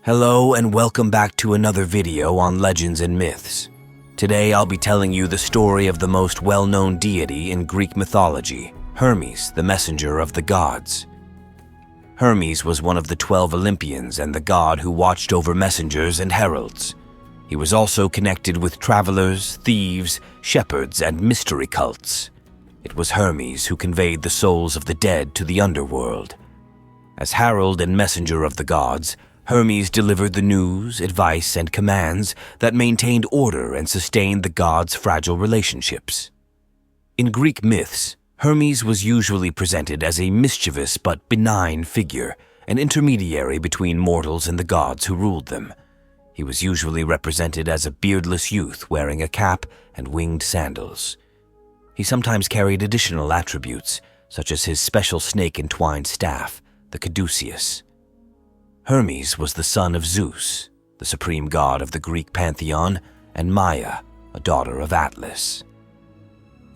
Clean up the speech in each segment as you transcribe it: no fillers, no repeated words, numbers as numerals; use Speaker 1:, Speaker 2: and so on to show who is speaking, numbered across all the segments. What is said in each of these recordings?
Speaker 1: Hello and welcome back to another video on legends and myths. Today I'll be telling you the story of the most well-known deity in Greek mythology, Hermes, the messenger of the gods. Hermes was one of the 12 Olympians and the god who watched over messengers and heralds. He was also connected with travelers, thieves, shepherds, and mystery cults. It was Hermes who conveyed the souls of the dead to the underworld. As herald and messenger of the gods, Hermes delivered the news, advice, and commands that maintained order and sustained the gods' fragile relationships. In Greek myths, Hermes was usually presented as a mischievous but benign figure, an intermediary between mortals and the gods who ruled them. He was usually represented as a beardless youth wearing a cap and winged sandals. He sometimes carried additional attributes, such as his special snake-entwined staff, the caduceus. Hermes was the son of Zeus, the supreme god of the Greek pantheon, and Maia, a daughter of Atlas.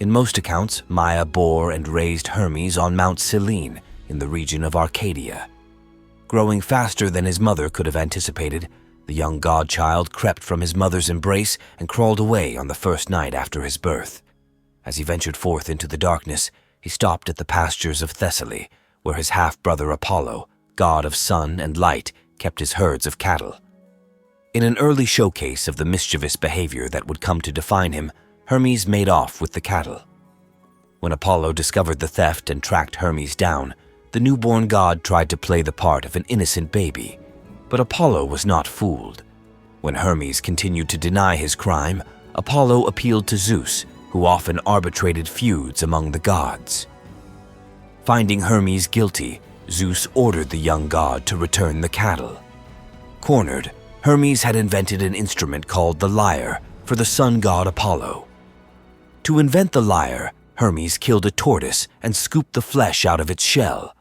Speaker 1: In most accounts, Maia bore and raised Hermes on Mount Selene in the region of Arcadia. Growing faster than his mother could have anticipated, the young godchild crept from his mother's embrace and crawled away on the first night after his birth. As he ventured forth into the darkness, he stopped at the pastures of Thessaly, where his half-brother Apollo, god of sun and light, kept his herds of cattle. In an early showcase of the mischievous behavior that would come to define him, Hermes made off with the cattle. When Apollo discovered the theft and tracked Hermes down, the newborn god tried to play the part of an innocent baby. But Apollo was not fooled. When Hermes continued to deny his crime, Apollo appealed to Zeus, who often arbitrated feuds among the gods. Finding Hermes guilty, Zeus ordered the young god to return the cattle. Cornered, Hermes had invented an instrument called the lyre for the sun god Apollo. To invent the lyre, Hermes killed a tortoise and scooped the flesh out of its shell.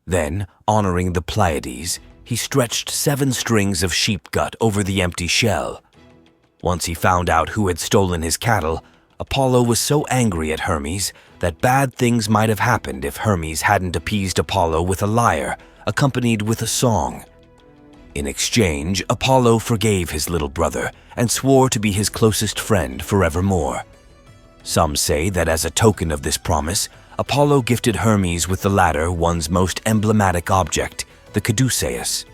Speaker 1: Then, honoring the Pleiades, he stretched 7 strings of sheep gut over the empty shell. Once he found out who had stolen his cattle, Apollo was so angry at Hermes that bad things might have happened if Hermes hadn't appeased Apollo with a lyre, accompanied with a song. In exchange, Apollo forgave his little brother and swore to be his closest friend forevermore. Some say that as a token of this promise, Apollo gifted Hermes with the latter one's most emblematic object, the caduceus.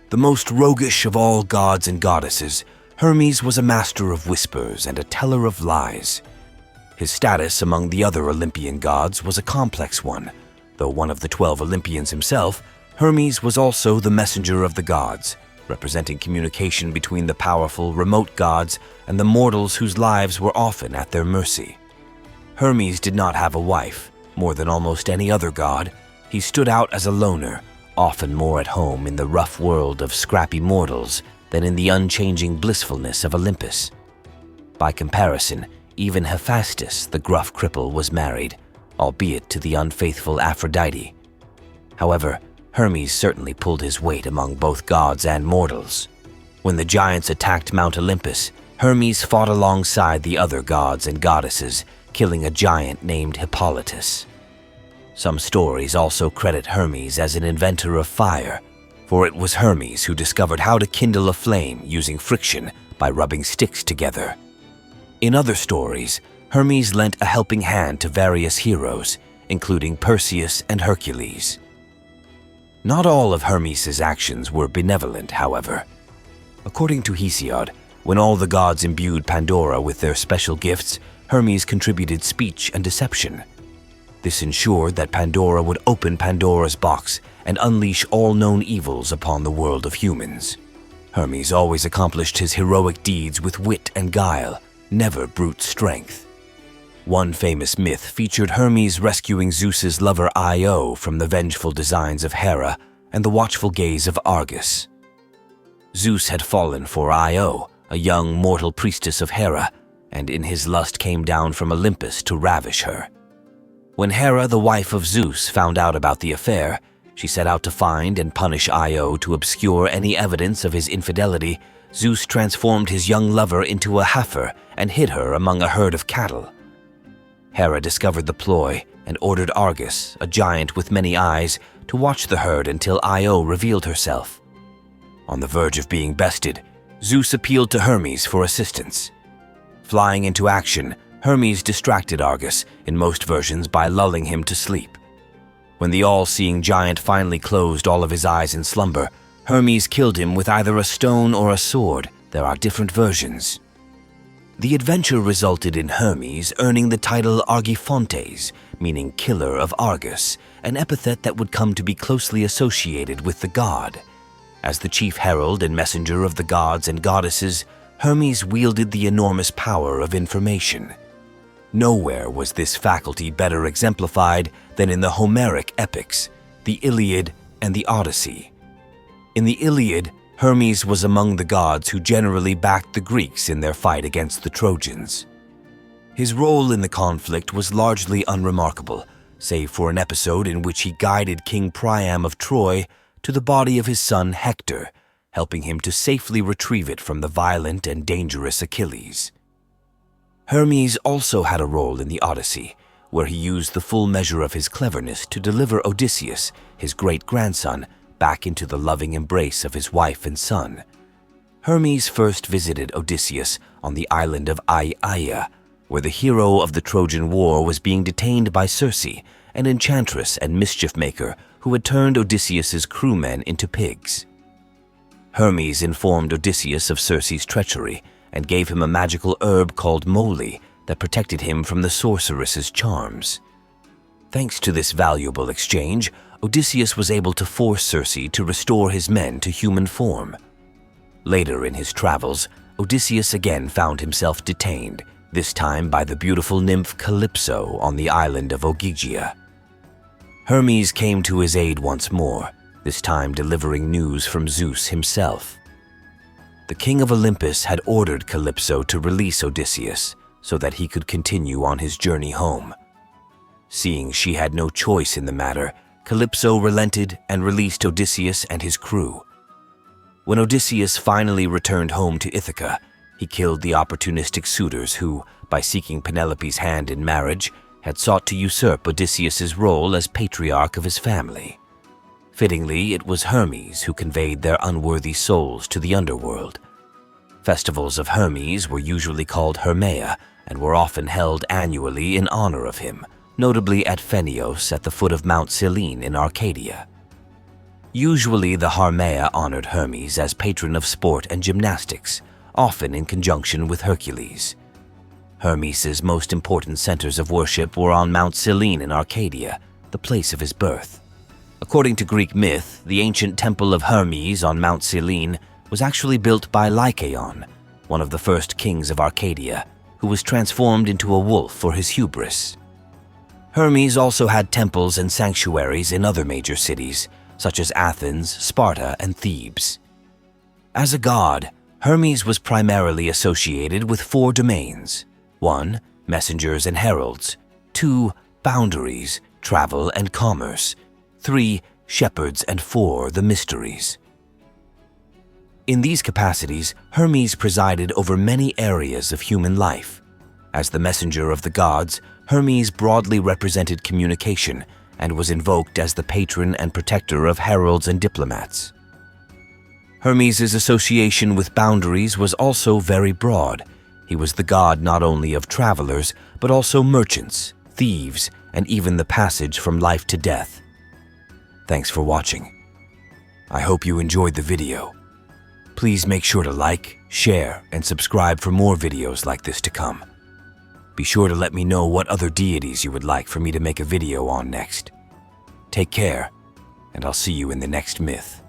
Speaker 1: The most roguish of all gods and goddesses, Hermes was a master of whispers and a teller of lies. His status among the other Olympian gods was a complex one. Though one of the 12 Olympians himself, Hermes was also the messenger of the gods, representing communication between the powerful, remote gods and the mortals whose lives were often at their mercy. Hermes did not have a wife. More than almost any other god, he stood out as a loner, often more at home in the rough world of scrappy mortals than in the unchanging blissfulness of Olympus. By comparison, even Hephaestus, the gruff cripple, was married, albeit to the unfaithful Aphrodite. However, Hermes certainly pulled his weight among both gods and mortals. When the giants attacked Mount Olympus, Hermes fought alongside the other gods and goddesses, killing a giant named Hippolytus. Some stories also credit Hermes as an inventor of fire, for it was Hermes who discovered how to kindle a flame using friction by rubbing sticks together. In other stories, Hermes lent a helping hand to various heroes, including Perseus and Hercules. Not all of Hermes' actions were benevolent, however. According to Hesiod, when all the gods imbued Pandora with their special gifts, Hermes contributed speech and deception. This ensured that Pandora would open Pandora's box and unleash all known evils upon the world of humans. Hermes always accomplished his heroic deeds with wit and guile, never brute strength. One famous myth featured Hermes rescuing Zeus's lover Io from the vengeful designs of Hera and the watchful gaze of Argus. Zeus had fallen for Io, a young mortal priestess of Hera, and in his lust came down from Olympus to ravish her. When Hera, the wife of Zeus, found out about the affair, she set out to find and punish Io. To obscure any evidence of his infidelity, Zeus transformed his young lover into a heifer and hid her among a herd of cattle. Hera discovered the ploy and ordered Argus, a giant with many eyes, to watch the herd until Io revealed herself. On the verge of being bested, Zeus appealed to Hermes for assistance. Flying into action, Hermes distracted Argus in most versions by lulling him to sleep. When the all-seeing giant finally closed all of his eyes in slumber, Hermes killed him with either a stone or a sword. There are different versions. The adventure resulted in Hermes earning the title Argifontes, meaning killer of Argus, an epithet that would come to be closely associated with the god. As the chief herald and messenger of the gods and goddesses, Hermes wielded the enormous power of information. Nowhere was this faculty better exemplified than in the Homeric epics, the Iliad and the Odyssey. In the Iliad, Hermes was among the gods who generally backed the Greeks in their fight against the Trojans. His role in the conflict was largely unremarkable, save for an episode in which he guided King Priam of Troy to the body of his son Hector, helping him to safely retrieve it from the violent and dangerous Achilles. Hermes also had a role in the Odyssey, where he used the full measure of his cleverness to deliver Odysseus, his great-grandson, back into the loving embrace of his wife and son. Hermes first visited Odysseus on the island of Aiaia, where the hero of the Trojan War was being detained by Circe, an enchantress and mischief-maker who had turned Odysseus's crewmen into pigs. Hermes informed Odysseus of Circe's treachery and gave him a magical herb called moly that protected him from the sorceress's charms. Thanks to this valuable exchange, Odysseus was able to force Circe to restore his men to human form. Later in his travels, Odysseus again found himself detained, this time by the beautiful nymph Calypso on the island of Ogygia. Hermes came to his aid once more, this time delivering news from Zeus himself. The king of Olympus had ordered Calypso to release Odysseus so that he could continue on his journey home. Seeing she had no choice in the matter, Calypso relented and released Odysseus and his crew. When Odysseus finally returned home to Ithaca, he killed the opportunistic suitors who, by seeking Penelope's hand in marriage, had sought to usurp Odysseus's role as patriarch of his family. Fittingly, it was Hermes who conveyed their unworthy souls to the underworld. Festivals of Hermes were usually called Hermaea and were often held annually in honor of him, notably at Phenios at the foot of Mount Selene in Arcadia. Usually the Hermaea honored Hermes as patron of sport and gymnastics, often in conjunction with Hercules. Hermes's most important centers of worship were on Mount Selene in Arcadia, the place of his birth. According to Greek myth, the ancient temple of Hermes on Mount Selene was actually built by Lycaon, one of the first kings of Arcadia, who was transformed into a wolf for his hubris. Hermes also had temples and sanctuaries in other major cities, such as Athens, Sparta, and Thebes. As a god, Hermes was primarily associated with 4 domains: 1. Messengers and heralds; 2. Boundaries, travel and commerce; 3. Shepherds; and 4. The mysteries. In these capacities, Hermes presided over many areas of human life. As the messenger of the gods, Hermes broadly represented communication and was invoked as the patron and protector of heralds and diplomats. Hermes's association with boundaries was also very broad. He was the god not only of travelers, but also merchants, thieves, and even the passage from life to death. Thanks for watching. I hope you enjoyed the video. Please make sure to like, share, and subscribe for more videos like this to come. Be sure to let me know what other deities you would like for me to make a video on next. Take care, and I'll see you in the next myth.